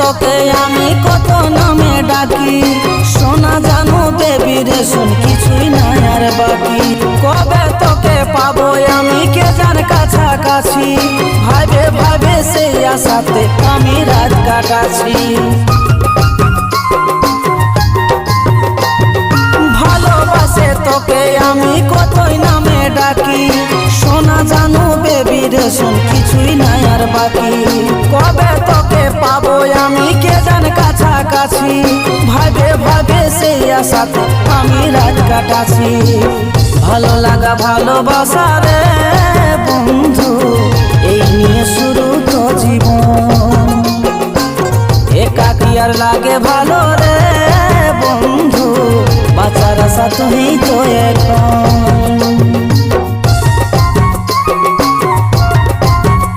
তোকে আমি কত নামে ডাকি, সোনা জানো বেবি রে শুন কিছুই নাই আর বাকি। কবে তোকে পাবো আমি কে জান কাছাকাছি, ভাবে ভাবে সেই আশাতে আমি রাত কাটাছি। ভালোবাসে তোকে আমি কতই নামে ডাকি, সোনা জানো বেবি রে শুন কিছুই নাই আর বাকি। কবে তোকে পাবো আমি কে জান কাছাকাছি, ভাবে ভাবে সেই আশাতে আমি রাত কাটাছি। ভালো লাগা ভালোবাসা রে বন্ধু